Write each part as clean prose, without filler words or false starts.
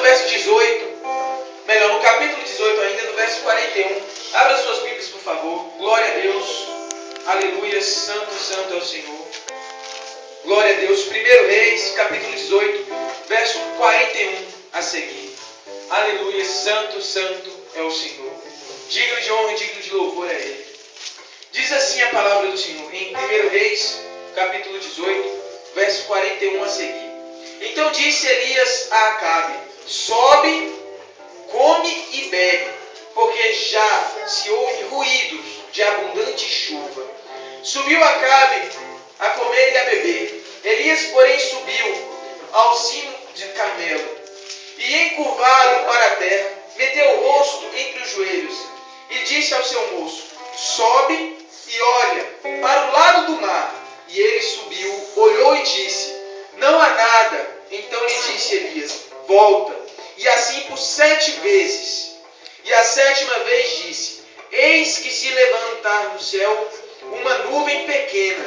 verso 18, melhor, no capítulo 18 ainda, no verso 41. Abra suas Bíblias, por favor. Glória a Deus. Aleluia. Santo, santo é o Senhor. Glória a Deus. 1 Reis, capítulo 18, verso 41 a seguir. Aleluia. Santo, santo é o Senhor. Digno de honra e digno de louvor é Ele. Diz assim a palavra do Senhor em 1 Reis, capítulo 18, verso 41 a seguir. Então disse Elias a Acabe: sobe, come e bebe, porque já se ouve ruídos de abundante chuva. Subiu Acabe a comer e a beber. Elias, porém, subiu ao cimo de Carmelo e, encurvado para a terra, meteu o rosto entre os joelhos e disse ao seu moço: sobe e olha para o lado do mar. E ele subiu, olhou e disse: não há nada. Então lhe disse Elias: volta. E assim por 7 vezes. E a 7ª vez disse: eis que se levantar no céu uma nuvem pequena,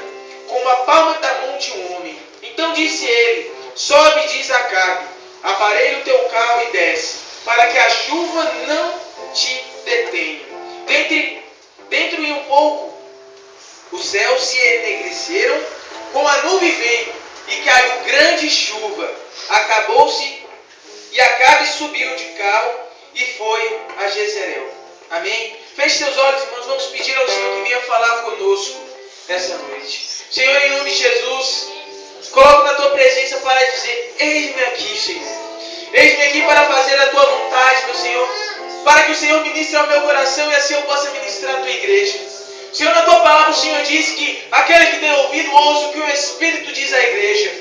como a palma da mão de um homem. Então disse ele: sobe, diz Acabe, aparelha o teu carro e desce, para que a chuva não te detenha. Dentro de um pouco, os céus se enegreceram, com a nuvem veio, e caiu grande chuva. Acabou-se, e Acabe subiu de carro e foi a Jezreel. Amém? Feche seus olhos, irmãos. Vamos pedir ao Senhor que venha falar conosco nessa noite. Senhor, em nome de Jesus, coloco na tua presença para dizer: eis-me aqui, Senhor. Eis-me aqui para fazer a tua vontade, meu Senhor, para que o Senhor ministre ao meu coração e assim eu possa ministrar a tua igreja. Senhor, na tua palavra o Senhor diz que aquele que tem ouvido ouça o que o Espírito diz à igreja.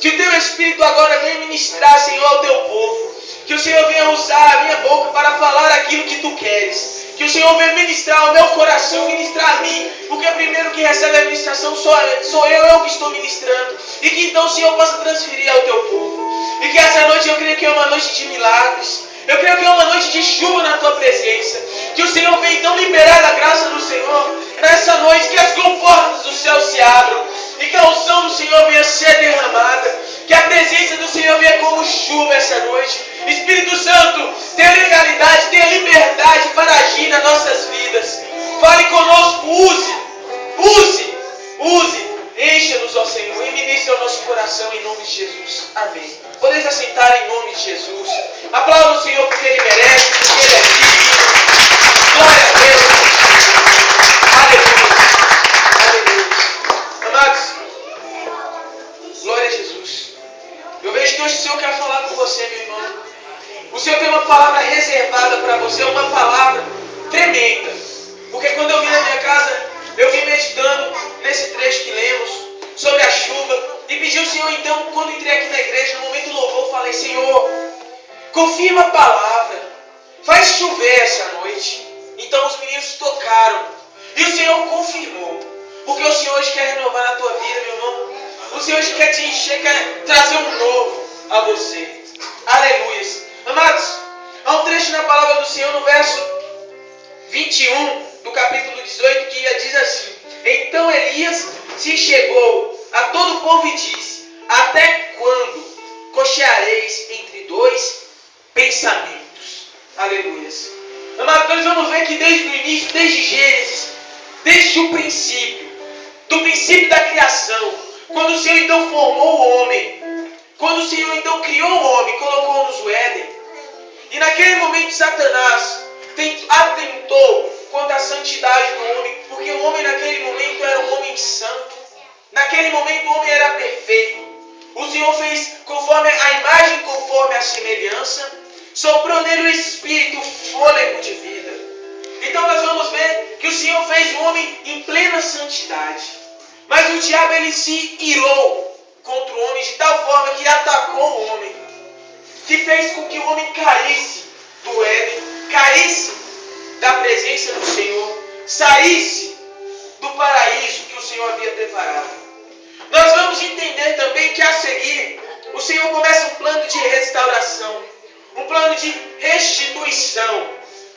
Que o teu Espírito agora venha ministrar, Senhor, ao teu povo. Que o Senhor venha usar a minha boca para falar aquilo que tu queres. Que o Senhor venha ministrar ao meu coração, ministrar a mim. Porque primeiro que recebe a ministração sou eu que estou ministrando. E que então o Senhor possa transferir ao teu povo. E que essa noite eu creio que é uma noite de milagres. Eu creio que é uma noite de chuva na tua presença. Que o Senhor venha então liberar a graça do Senhor nessa noite. Que as portas do céu se abram. E que a unção do Senhor venha ser derramada. Que a presença do Senhor venha como chuva essa noite. Espírito Santo, tenha legalidade, tenha liberdade para agir nas nossas vidas. Fale conosco, use. Encha-nos, ó Senhor, e ministre ao nosso coração em nome de Jesus. Amém. Podeis assentar em nome de Jesus. Aplauda o Senhor porque Ele merece, porque Ele é digno. Glória a Deus. Aleluia. Amados, glória a Jesus. Eu vejo que hoje o Senhor quer falar com você, meu irmão. O Senhor tem uma palavra reservada para você, uma palavra tremenda. Porque quando eu vim na minha casa, eu vim meditando nesse trecho que lemos sobre a chuva. E pedi ao Senhor, então, quando entrei aqui na igreja, no momento do louvor, eu falei: Senhor, confirma a palavra. Faz chover essa noite. Então os meninos tocaram. E o Senhor confirmou. Porque o Senhor hoje quer renovar a tua vida, meu irmão. O Senhor hoje quer te encher, quer trazer um novo a você. Aleluia. Amados, há um trecho na palavra do Senhor no verso 21 do capítulo 18 que diz assim: então Elias se chegou a todo o povo e disse: até quando cocheareis entre 2 pensamentos? Aleluia. Amados, nós vamos ver que desde o início, desde Gênesis, desde o princípio, do princípio da criação, quando o Senhor então formou o homem, quando o Senhor então criou o homem, colocou-nos o Éden, e naquele momento Satanás atentou quanto à santidade do homem, porque o homem naquele momento era um homem santo. Naquele momento o homem era perfeito. O Senhor fez conforme a imagem, conforme a semelhança, soprou nele o espírito, o fôlego de vida. Então nós vamos ver que o Senhor fez o homem em plena santidade. Mas o diabo ele se irou contra o homem de tal forma que atacou o homem, que fez com que o homem caísse do Éden, caísse da presença do Senhor, saísse do paraíso que o Senhor havia preparado. Nós vamos entender também que a seguir, o Senhor começa um plano de restauração, um plano de restituição,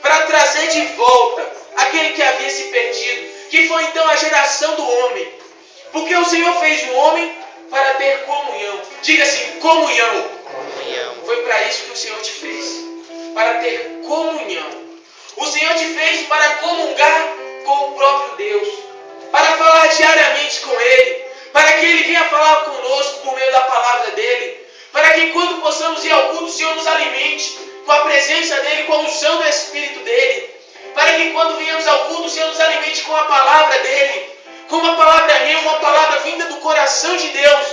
para trazer de volta aquele que havia se perdido, que foi então a geração do homem. Porque o Senhor fez o homem para ter comunhão. Diga assim, comunhão. Foi para isso que o Senhor te fez, para ter comunhão. O Senhor te fez para comungar com o próprio Deus, para falar diariamente com Ele, para que Ele venha falar conosco por meio da palavra dEle, para que quando possamos ir ao culto, o Senhor nos alimente com a presença dEle, com a unção do Espírito dEle, para que quando venhamos ao culto, o Senhor nos alimente com a palavra dEle, com uma palavra rema, uma palavra vinda do coração de Deus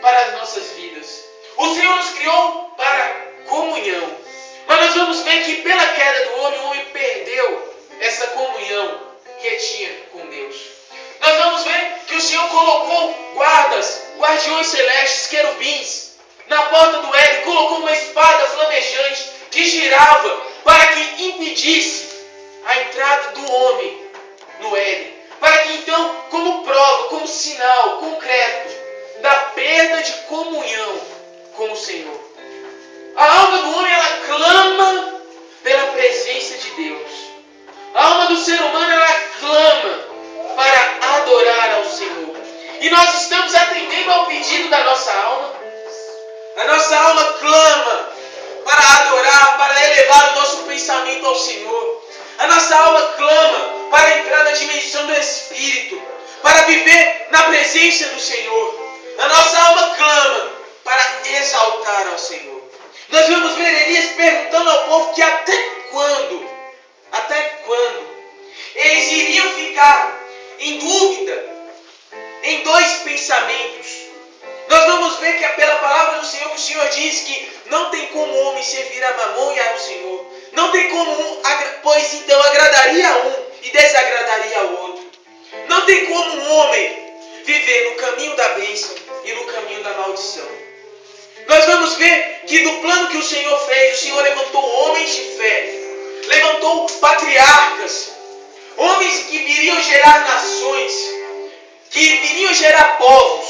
para as nossas vidas. O Senhor nos criou para comunhão, mas nós vamos ver que pela queda do homem, o homem perdeu essa comunhão que tinha com Deus. Nós vamos ver que o Senhor colocou guardiões celestes, querubins, na porta do Éden, colocou uma espada flamejante que girava para que impedisse a entrada do homem no Éden. Para que então, como prova, como sinal concreto da perda de comunhão com o Senhor. A alma do homem, ela clama pela presença de Deus. A alma do ser humano, ela clama para adorar ao Senhor. E nós estamos atendendo ao pedido da nossa alma. A nossa alma clama para adorar, para elevar o nosso pensamento ao Senhor. A nossa alma clama para entrar na dimensão do Espírito, para viver na presença do Senhor. A nossa alma clama para exaltar ao Senhor. Nós vamos ver Elias perguntando ao povo que até quando eles iriam ficar em dúvida, em dois pensamentos. Nós vamos ver que pela palavra do Senhor, que o Senhor diz que não tem como o homem servir a Mamon e ao Senhor. Não tem como pois então agradaria a um e desagradaria ao outro. Não tem como um homem viver no caminho da bênção e no caminho da maldição. Nós vamos ver que do plano que o Senhor fez, o Senhor levantou homens de fé, levantou patriarcas, homens que viriam gerar nações, que viriam gerar povos,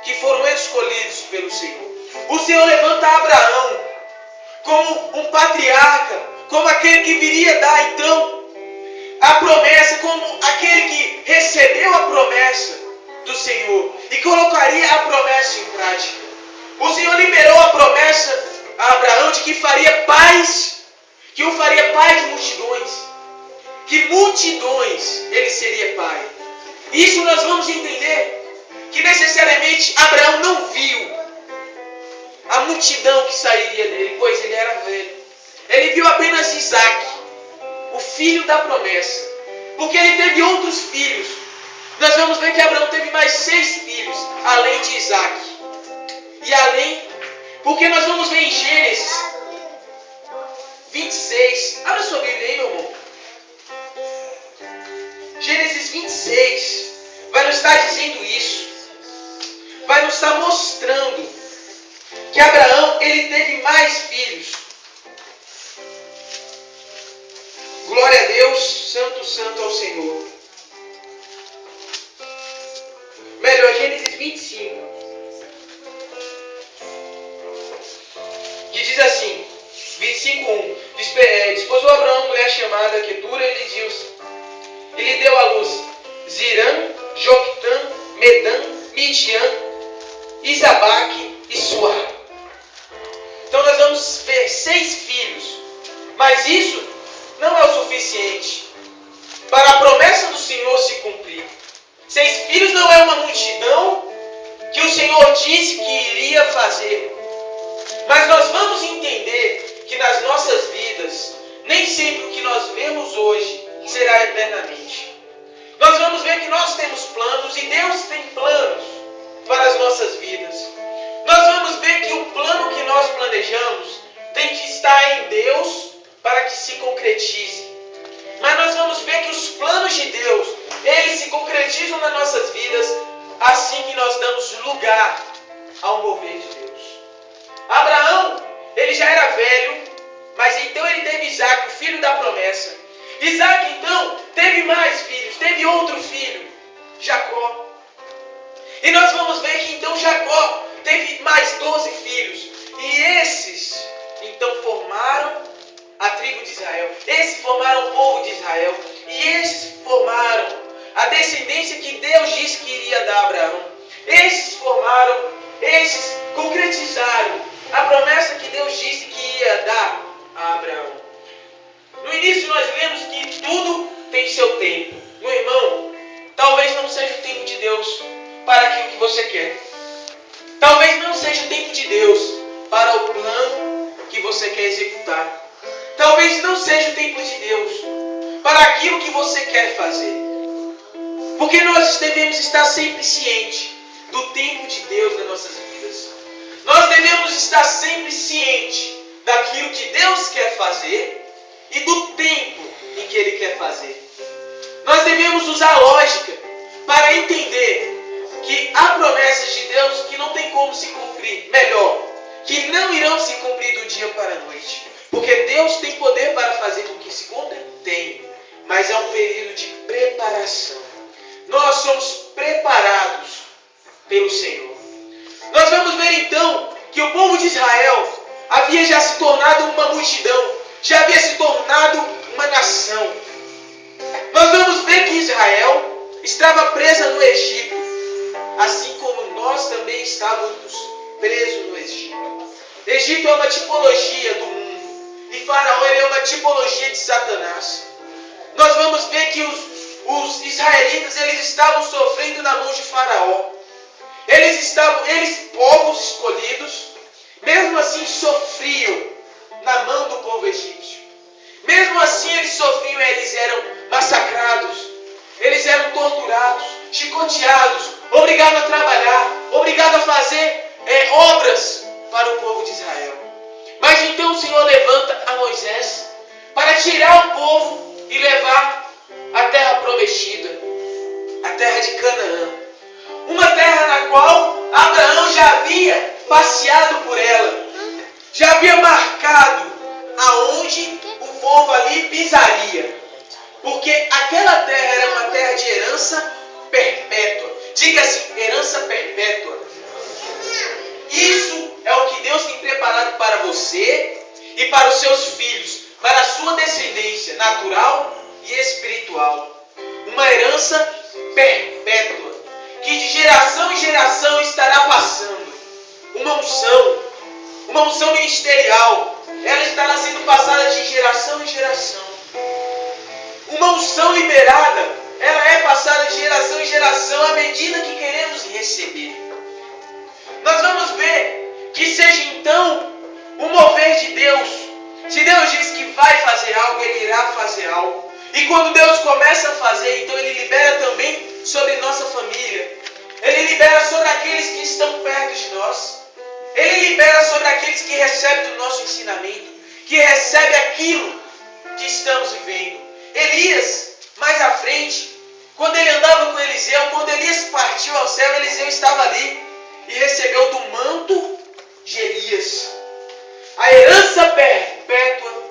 que foram escolhidos pelo Senhor. O Senhor levanta Abraão como um patriarca, como aquele que viria dar então a promessa, como aquele que recebeu a promessa do Senhor e colocaria a promessa em prática. O Senhor liberou a promessa a Abraão de que faria paz, que o faria pai de multidões, que multidões ele seria pai. Isso nós vamos entender que necessariamente Abraão não viu a multidão que sairia dele, pois ele era velho. Ele viu apenas Isaac, o filho da promessa, porque ele teve outros filhos. Nós vamos ver que Abraão teve mais 6 filhos, além de Isaac. E além, porque nós vamos ver em Gênesis 26, abra sua Bíblia aí, meu irmão. Gênesis 26 vai nos estar dizendo isso, vai nos estar mostrando que Abraão, ele teve mais filhos. Glória a Deus, santo, santo ao Senhor. Melhor, Gênesis 25. Que diz assim, 25:1. Desposou Abraão mulher chamada Quetura e lhe deu à luz Zirã, Joctã, Medã, Midian, Isabaque e Suá. Então nós vamos ver 6 filhos. Mas isso não é o suficiente para a promessa do Senhor se cumprir. 6 filhos não é uma multidão que o Senhor disse que iria fazer. Mas nós vamos entender que nas nossas vidas, nem sempre o que nós vemos hoje será eternamente. Nós vamos ver que nós temos planos e Deus tem planos para as nossas vidas. Nós vamos ver que o plano que nós planejamos tem que estar em Deus para que se concretize. Mas nós vamos ver que os planos de Deus, eles se concretizam nas nossas vidas assim que nós damos lugar ao mover de Deus. Abraão, ele já era velho, mas então ele teve Isaac, o filho da promessa. Isaac então teve mais filhos, teve outro filho, Jacó. E nós vamos ver que então Jacó teve mais 12 filhos. E esses então formaram a tribo de Israel. Esses formaram o povo de Israel. E esses formaram a descendência que Deus disse que iria dar a Abraão. Esses concretizaram a promessa que Deus disse que seu tempo. Meu irmão, talvez não seja o tempo de Deus para aquilo que você quer. Talvez não seja o tempo de Deus para o plano que você quer executar. Talvez não seja o tempo de Deus para aquilo que você quer fazer. Porque nós devemos estar sempre cientes do tempo de Deus nas nossas vidas. Nós devemos estar sempre cientes daquilo que Deus quer fazer e do tempo em que Ele quer fazer. Nós devemos usar a lógica para entender que há promessas de Deus que não tem como se cumprir. Melhor, que não irão se cumprir do dia para a noite. Porque Deus tem poder para fazer com que se cumpra? Tem. Mas é um período de preparação. Nós somos preparados pelo Senhor. Nós vamos ver então que o povo de Israel havia já se tornado uma multidão. Já havia se tornado uma nação. Nós vamos ver que Israel estava presa no Egito. Assim como nós também estávamos presos no Egito. Egito é uma tipologia do mundo. E Faraó é uma tipologia de Satanás. Nós vamos ver que os israelitas eles estavam sofrendo na mão de Faraó. Eles, povos escolhidos, mesmo assim sofriam na mão do povo egípcio. Mesmo assim eles sofriam, eles eram massacrados, eles eram torturados, chicoteados, obrigados a trabalhar, obrigados a fazer obras para o povo de Israel. Mas então o Senhor levanta a Moisés para tirar o povo e levar a terra prometida, a terra de Canaã. Uma terra na qual Abraão já havia passeado por ela, já havia marcado aonde o povo ali pisaria. Porque aquela terra era uma terra de herança perpétua. Diga assim, herança perpétua. Isso é o que Deus tem preparado para você e para os seus filhos, para a sua descendência natural e espiritual. Uma herança perpétua, que de geração em geração estará passando. Uma unção ministerial, ela estará sendo passada de geração em geração. Uma unção liberada, ela é passada de geração em geração à medida que queremos receber. Nós vamos ver que seja então o mover de Deus. Se Deus diz que vai fazer algo, Ele irá fazer algo. E quando Deus começa a fazer, então Ele libera também sobre nossa família. Ele libera sobre aqueles que estão perto de nós. Ele libera sobre aqueles que recebem do nosso ensinamento, que recebem aquilo que estamos vivendo. Elias, mais à frente, quando ele andava com Eliseu, quando Elias partiu ao céu, Eliseu estava ali e recebeu do manto de Elias. A herança perpétua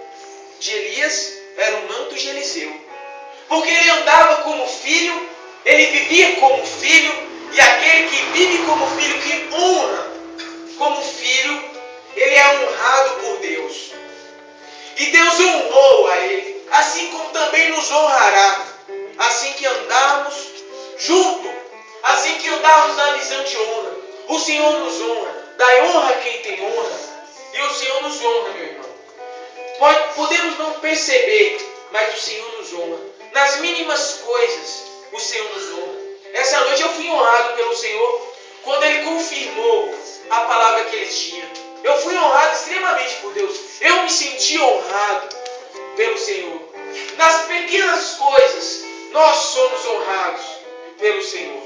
de Elias era o manto de Eliseu. Porque ele andava como filho, ele vivia como filho, e aquele que vive como filho, que honra como filho, ele é honrado por Deus. E Deus honrou a ele, assim como também nos honrará, assim que andarmos junto, assim que andarmos na visão de honra. O Senhor nos honra, dá honra a quem tem honra, e o Senhor nos honra, meu irmão. Podemos não perceber, mas o Senhor nos honra. Nas mínimas coisas, o Senhor nos honra. Essa noite eu fui honrado pelo Senhor quando Ele confirmou a palavra que Ele tinha. Eu fui honrado extremamente por Deus. Eu me senti honrado pelo Senhor. Nas pequenas coisas, nós somos honrados pelo Senhor.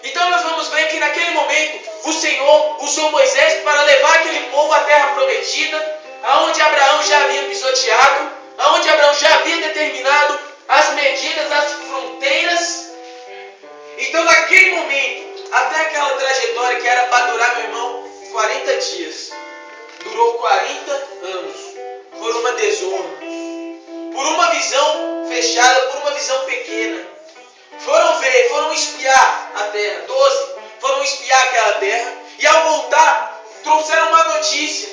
Então nós vamos ver que naquele momento o Senhor usou Moisés para levar aquele povo à terra prometida, aonde Abraão já havia pisoteado, aonde Abraão já havia determinado as medidas das fronteiras. Então naquele momento, até aquela trajetória que era para durar, meu irmão, 40 dias, durou 40 anos, por uma desonra, por uma visão fechada, por uma visão pequena. Foram espiar a terra, 12, foram espiar aquela terra, e ao voltar, trouxeram uma notícia,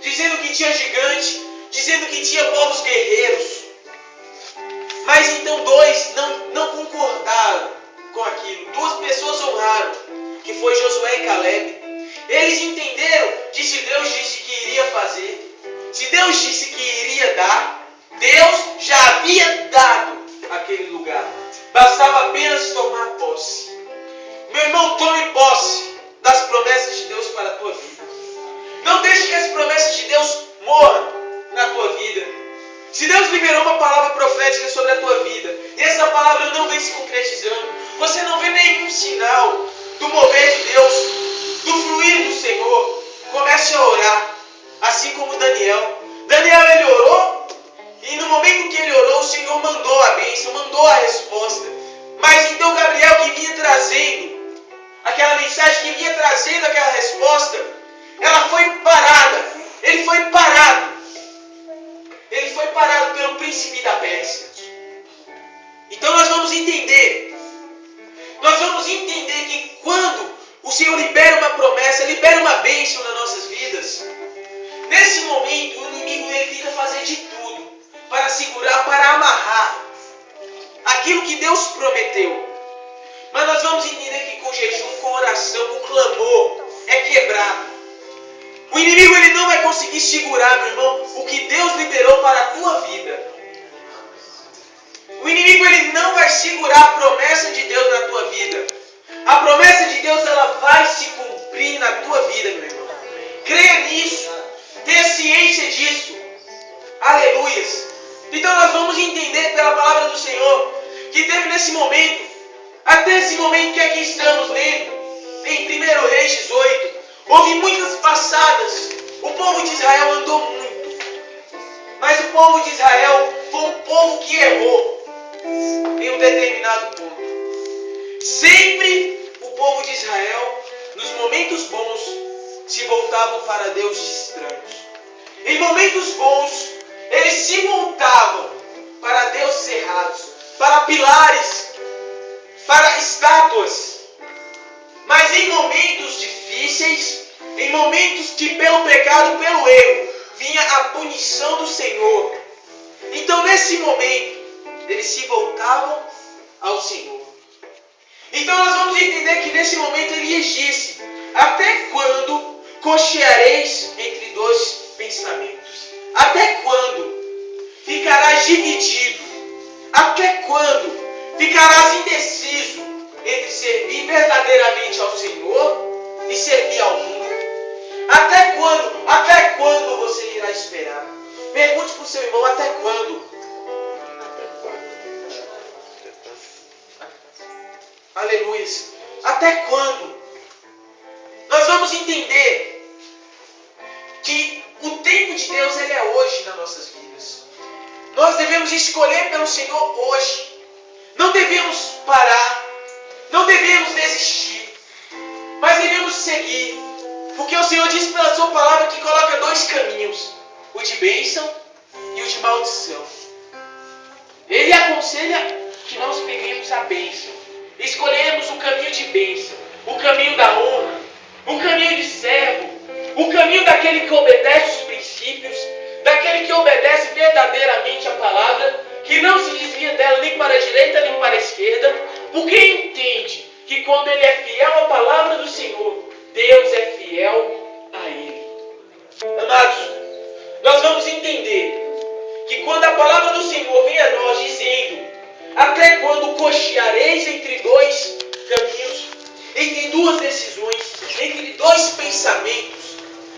dizendo que tinha gigante, dizendo que tinha povos guerreiros. Mas então 2 não concordaram com aquilo. 2 pessoas honraram, que foi Josué e Caleb. Eles entenderam que se Deus disse que iria fazer, se Deus disse que iria dar, Deus já havia dado aquele lugar. Bastava apenas tomar posse. Meu irmão, tome posse das promessas de Deus para a tua vida. Não deixe que as promessas de Deus morram na tua vida. Se Deus liberou uma palavra profética sobre a tua vida, e essa palavra não vem se concretizando, você não vê nenhum sinal do mover de Deus, do fluir do Senhor, comece a orar, assim como Daniel. Daniel, ele orou, e no momento que ele orou, o Senhor mandou a bênção, mandou a resposta. Mas então Gabriel, que vinha trazendo aquela mensagem, que vinha trazendo aquela resposta, ela foi parada. Ele foi parado. Ele foi parado pelo príncipe da Pérsia. Então nós vamos entender. Nós vamos entender que quando o Senhor libera uma promessa, libera uma bênção nas nossas vidas, nesse momento o inimigo ele tenta fazer de tudo para segurar, para amarrar aquilo que Deus prometeu. Mas nós vamos entender que com jejum, com oração, com clamor, é quebrado. O inimigo ele não vai conseguir segurar, meu irmão, o que Deus liberou para a tua vida. O inimigo ele não vai segurar a promessa de Deus na tua vida. A promessa de Deus ela vai se cumprir na tua vida, meu irmão. Creia nisso. Tenha ciência disso. Aleluias. Então nós vamos entender pela palavra do Senhor que teve nesse momento, até esse momento que aqui estamos lendo, em 1 Reis 18, houve muitas passadas. O povo de Israel andou muito. Mas o povo de Israel foi um povo que errou em um determinado ponto. Sempre o povo de Israel, nos momentos bons, se voltavam para deuses estranhos. Em momentos bons, eles se voltavam para deuses errados, para pilares, para estátuas. Mas em momentos difíceis, em momentos que pelo pecado, pelo erro, vinha a punição do Senhor. Então nesse momento, eles se voltavam ao Senhor. Então nós vamos entender que nesse momento Elias disse: até quando cocheareis entre dois pensamentos? Até quando ficarás dividido? Até quando ficarás indeciso entre servir verdadeiramente ao Senhor e servir ao mundo? Até quando? Até quando você irá esperar? Pergunte para o seu irmão: até quando? Aleluia. Até quando? Nós vamos entender que o tempo de Deus ele é hoje nas nossas vidas. Nós devemos escolher pelo Senhor hoje. Não devemos parar. Não devemos desistir. Mas devemos seguir. Porque o Senhor diz pela sua palavra que coloca dois caminhos: o de bênção e o de maldição. Ele aconselha que nós peguemos a bênção. Escolhemos o caminho de bênção, o caminho da honra, o caminho de servo, o caminho daquele que obedece os princípios, daquele que obedece verdadeiramente a palavra, que não se desvia dela nem para a direita nem para a esquerda, porque entende que quando ele é fiel à palavra do Senhor, Deus é fiel a ele. Amados, nós vamos entender que quando a palavra do Senhor vem a nós dizendo: até quando cocheareis entre dois caminhos, entre duas decisões, entre dois pensamentos,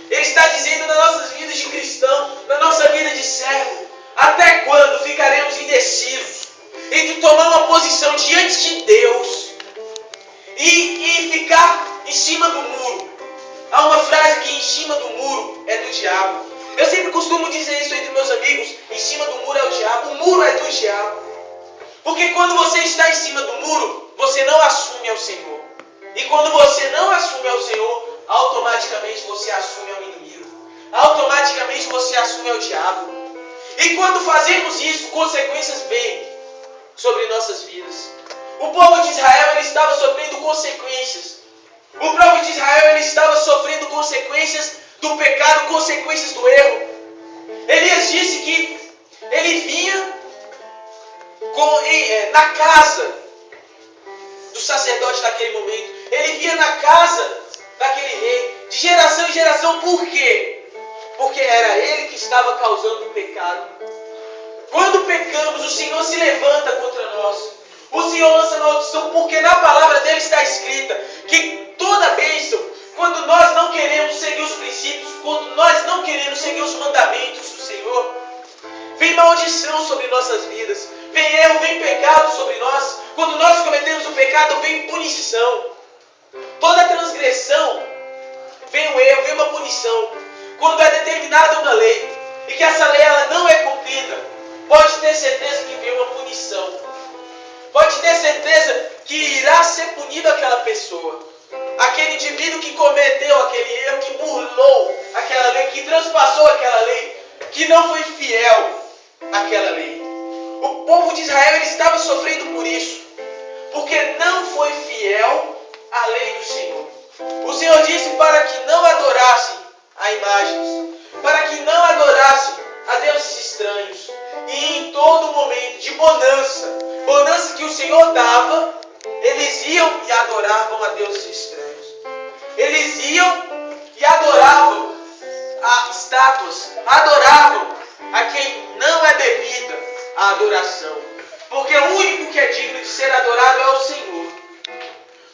Ele está dizendo nas nossas vidas de cristão, na nossa vida de servo: até quando ficaremos indecisos entre tomar uma posição diante de Deus e ficar em cima do muro? Há uma frase que em cima do muro é do diabo. Eu sempre costumo dizer isso entre meus amigos: em cima do muro é o diabo, o muro é do diabo. Porque quando você está em cima do muro, você não assume ao Senhor. E quando você não assume ao Senhor, automaticamente você assume ao inimigo. Automaticamente você assume ao diabo. E quando fazemos isso, consequências vêm sobre nossas vidas. O povo de Israel ele estava sofrendo consequências. O povo de Israel ele estava sofrendo consequências do pecado, consequências do erro. Elias disse que ele vinha na casa do sacerdote daquele momento. Ele vinha na casa daquele rei, de geração em geração. Por quê? Porque era ele que estava causando o pecado. Quando pecamos, o Senhor se levanta contra nós. O Senhor lança maldição, porque na palavra dele está escrita que toda bênção, quando nós não queremos seguir os princípios, quando nós não queremos seguir os mandamentos do Senhor, vem maldição sobre nossas vidas, vem erro, vem pecado sobre nós. Quando nós cometemos o pecado, vem punição. Toda transgressão, vem o erro, vem uma punição. Quando é determinada uma lei, e que essa lei ela não é cumprida, pode ter certeza que vem uma punição. Pode ter certeza que irá ser punido aquela pessoa. Aquele indivíduo que cometeu aquele erro, que burlou aquela lei, que transpassou aquela lei, que não foi fiel àquela lei. O povo de Israel ele estava sofrendo por isso, porque não foi fiel à lei do Senhor. O Senhor disse para que não adorassem a imagens, para que não adorassem a deuses estranhos. E em todo momento de bonança que o Senhor dava, eles iam e adoravam a deuses estranhos. Eles iam e adoravam a estátuas, adoravam a quem não é devida a adoração. Porque o único que é digno de ser adorado é o Senhor.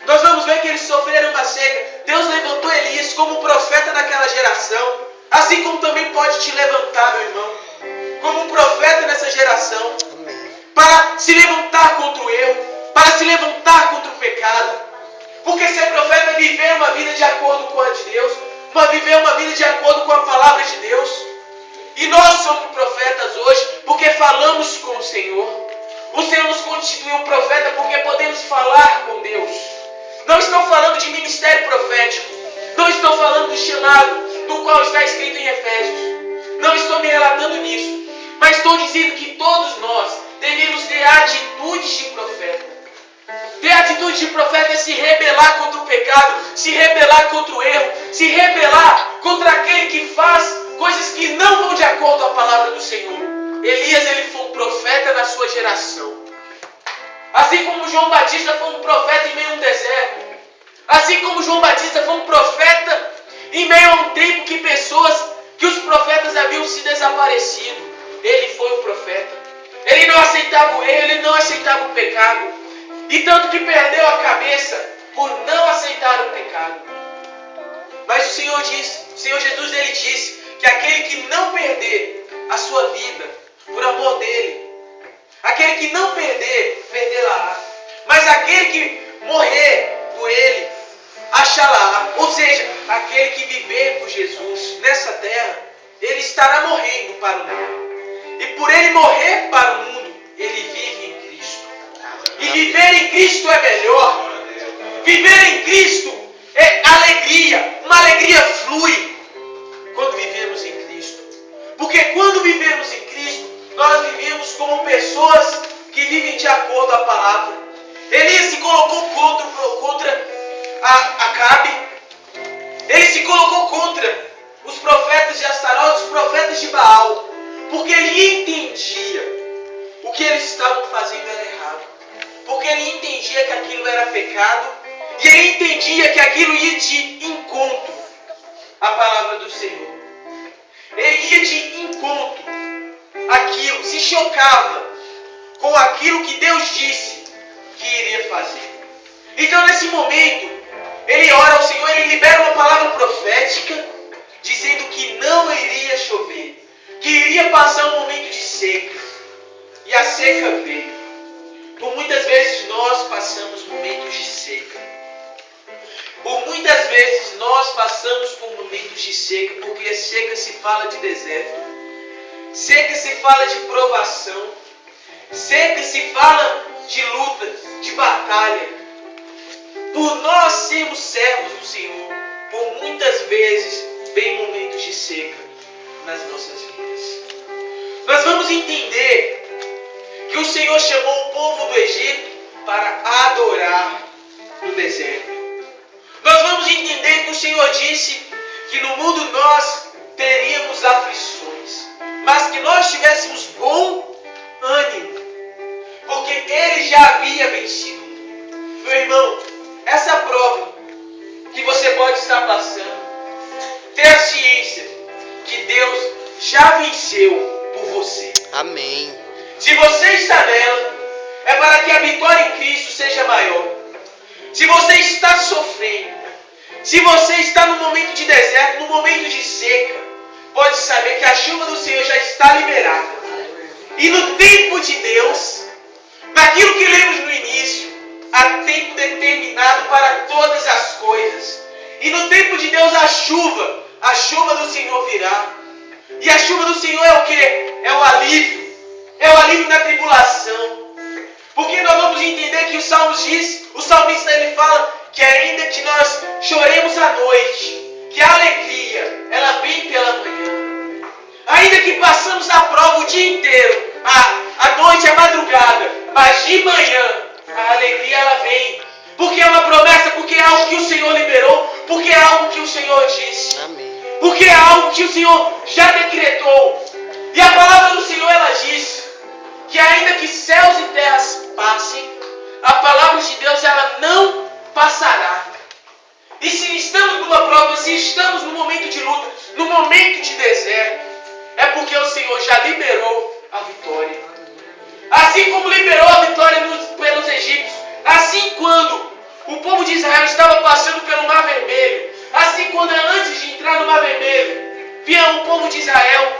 Nós vamos ver que eles sofreram uma seca. Deus levantou Elias como profeta naquela geração, assim como também pode te levantar, meu irmão, como um profeta nessa geração, para se levantar contra o erro, para se levantar contra o pecado. Porque ser profeta é viver uma vida de acordo com a de Deus, viver uma vida de acordo com a palavra de Deus. E nós somos profetas hoje porque falamos com o Senhor. O Senhor nos constituiu um profeta porque podemos falar com Deus. Não estou falando de ministério profético. Não estou falando do chamado do qual está escrito em Efésios. Não estou me relatando nisso. Mas estou dizendo que todos nós devemos ter atitudes de profeta. Ter atitude de profeta é se rebelar contra o pecado, se rebelar contra o erro, se rebelar contra aquele que faz coisas que não vão de acordo com a palavra do Senhor. Elias ele foi um profeta na sua geração. Assim como João Batista foi um profeta em meio a um deserto. Assim como João Batista foi um profeta em meio a um tempo que os profetas haviam se desaparecido. Ele foi um profeta. Ele não aceitava o erro, ele não aceitava o pecado. E tanto que perdeu a cabeça por não aceitar o pecado. Mas o Senhor Jesus ele disse que aquele que não perder a sua vida por amor dele, aquele que não perderá. Mas aquele que morrer por ele, achará. Ou seja, aquele que viver por Jesus nessa terra, ele estará morrendo para o mundo. E por ele morrer para o mundo, ele vive em Cristo. E viver em Cristo é melhor. Viver em Cristo é alegria. Uma alegria flui quando vivemos em Cristo. Porque quando vivemos em Cristo, nós vivemos como pessoas que vivem de acordo com a palavra. Elias se colocou contra Acabe. Ele se colocou contra os profetas de Astarote, os profetas de Baal. Porque ele entendia o que eles estavam fazendo era errado. Porque ele entendia que aquilo era pecado. E ele entendia que aquilo ia de encontro à palavra do Senhor. Ele ia de encontro àquilo, se chocava com aquilo que Deus disse que iria fazer. Então nesse momento, ele ora ao Senhor, ele libera uma palavra profética, dizendo que não iria chover, que iria passar um momento de seca. E a seca veio. Por muitas vezes nós passamos momentos de seca. Por muitas vezes nós passamos por momentos de seca, porque seca se fala de deserto. Seca se fala de provação. Seca se fala de luta, de batalha. Por nós sermos servos do Senhor, por muitas vezes vem momentos de seca nas nossas vidas. Nós vamos entender que o Senhor chamou o povo do Egito para adorar no deserto. Nós vamos entender que o Senhor disse que no mundo nós teríamos aflições, mas que nós tivéssemos bom ânimo, porque Ele já havia vencido. Meu irmão, essa prova que você pode estar passando, ter a ciência que Deus já venceu por você. Amém. Se você está nela, é para que a vitória em Cristo seja maior. Se você está sofrendo, se você está no momento de deserto, no momento de seca, pode saber que a chuva do Senhor já está liberada. E no tempo de Deus, naquilo que lemos no início, há tempo determinado para todas as coisas. E no tempo de Deus a chuva do Senhor virá. E a chuva do Senhor é o quê? É o alívio na tribulação. Porque nós vamos entender que o salmista ele fala que ainda que nós choremos à noite, que a alegria, ela vem pela manhã. Ainda que passamos a prova o dia inteiro, a noite, a madrugada, mas de manhã, a alegria ela vem. Porque é uma promessa, porque é algo que o Senhor liberou, porque é algo que o Senhor disse. Amém. Porque é algo que o Senhor já decretou. E a palavra do Senhor ela diz que ainda que céus e terras passem, a palavra de Deus ela não passará. E se estamos numa prova, se estamos no momento de luta, no momento de deserto, é porque o Senhor já liberou a vitória. Assim como liberou a vitória pelos egípcios, assim quando o povo de Israel estava passando pelo Mar Vermelho, assim quando antes de entrar no Mar Vermelho, via o povo de Israel,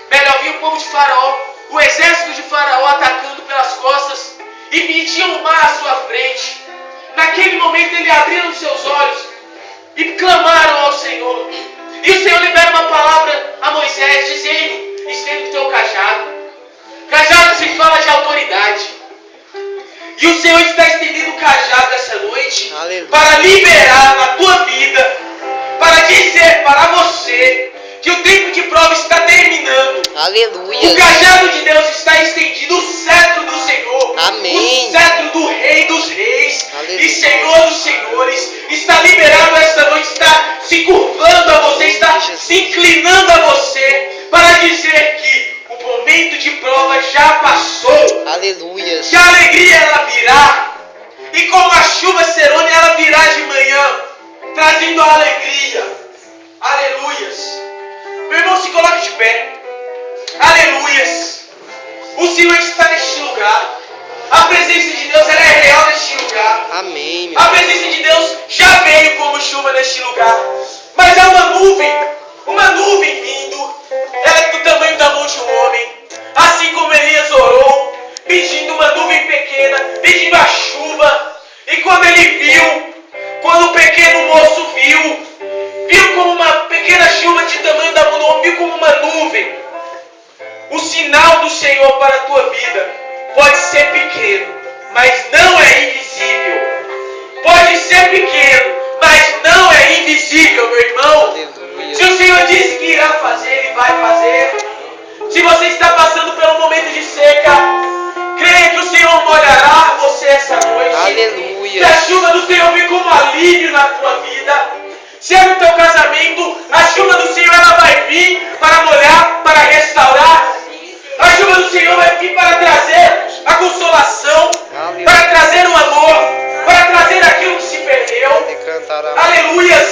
via o povo de Faraó, o exército de Faraó atacando pelas costas e mediam o mar à sua frente. Naquele momento eles abriram seus olhos e clamaram ao Senhor. E o Senhor libera uma palavra a Moisés dizendo: estenda o teu cajado. Cajado se fala de autoridade. E o Senhor está estendendo o cajado essa noite. Aleluia. Para liberar na tua vida, para dizer para você que o tempo de prova está terminando. Aleluia. O cajado de Deus está estendido, o cetro do Senhor. Amém. O cetro do Rei dos Reis. Aleluia. E Senhor dos Senhores está liberado esta noite, está se curvando a você, está se inclinando a você para dizer que o momento de prova já passou. Aleluia. Que a alegria ela virá. E como a chuva serônia ela virá de manhã, trazendo a alegria. Aleluias. Meu irmão, se coloque de pé. Aleluias. O Senhor está neste lugar. A presença de Deus ela é real neste lugar. Amém. Meu A presença de Deus já veio como chuva neste lugar. Mas há uma nuvem vindo. Ela é do tamanho da mão de um homem. Assim como Elias orou, pedindo uma nuvem pequena, pedindo a chuva. E quando ele viu, quando o pequeno moço viu como uma pequena chuva de tamanho da mão do homem, viu como uma nuvem. O sinal do Senhor para a tua vida pode ser pequeno, mas não é invisível. Pode ser pequeno, mas não é invisível, meu irmão. Aleluia. Se o Senhor disse que irá fazer, Ele vai fazer. Se você está passando por um momento de seca, creia que o Senhor molhará você essa noite. Aleluia. Que a chuva do Senhor vem como alívio na tua vida. Se é no teu casamento, a chuva do Senhor ela vai vir para molhar, para restaurar. A chuva do Senhor vai vir para trazer a consolação, para trazer o amor, para trazer aquilo que se perdeu. Aleluias.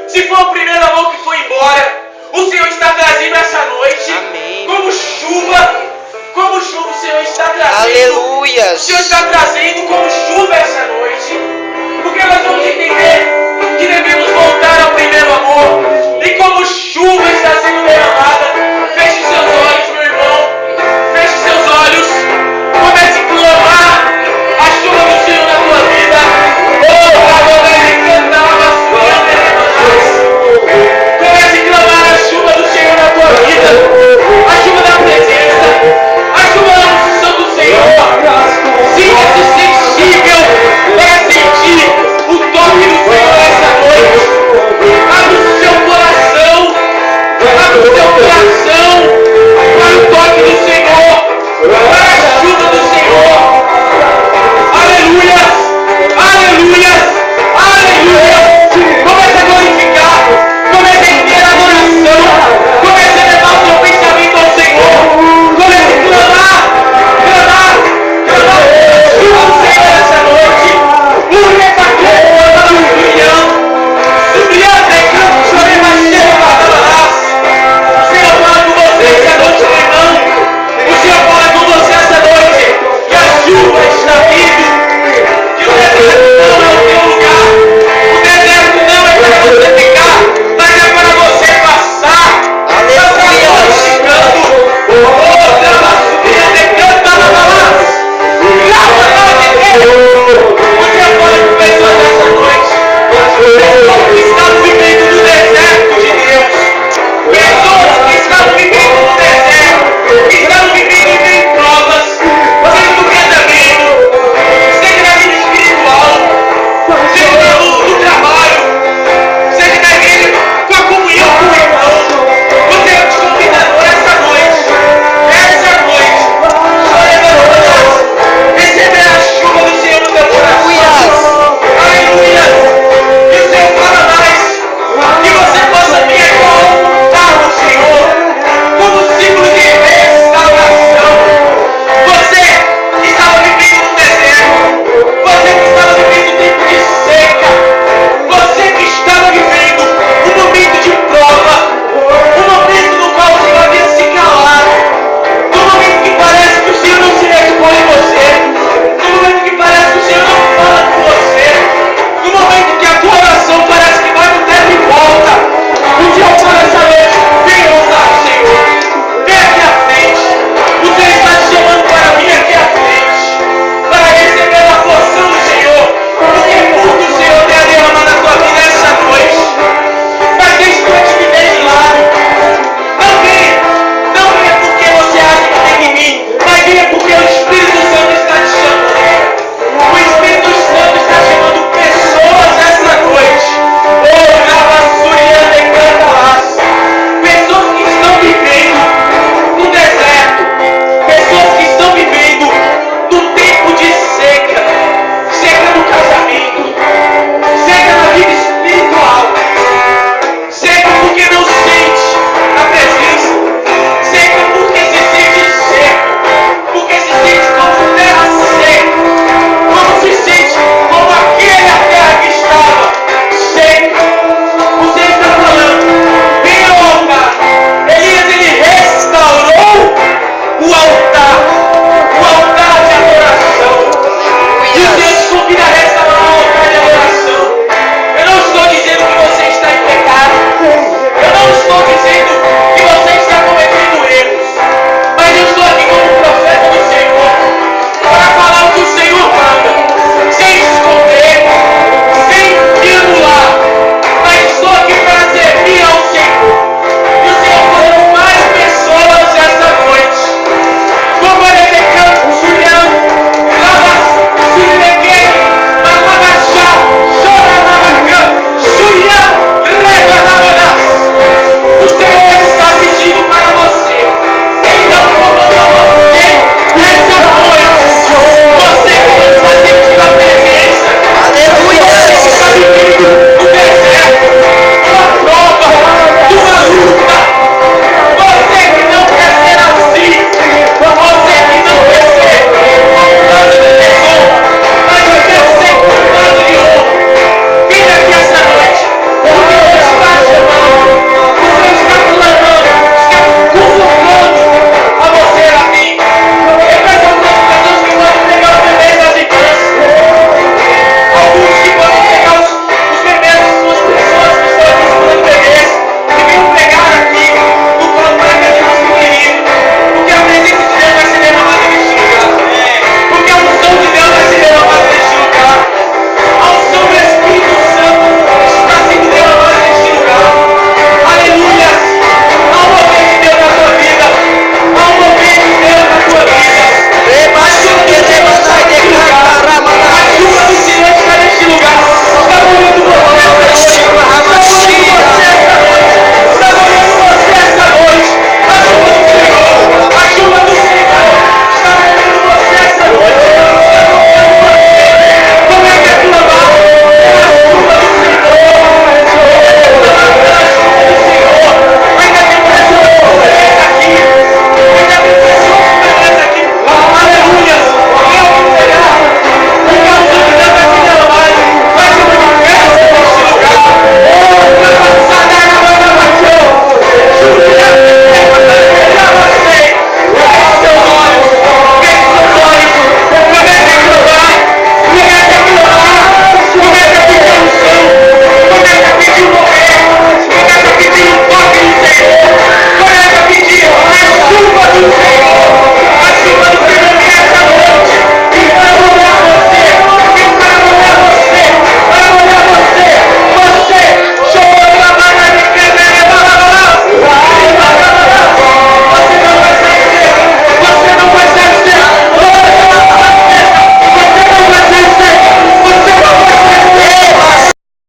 Se for o primeiro amor que foi embora, o Senhor está trazendo essa noite. Amém. Como chuva o Senhor está trazendo. Aleluia. O Senhor está trazendo como chuva essa noite. Porque nós vamos entender que devemos voltar ao primeiro amor. E como chuva está sendo derramada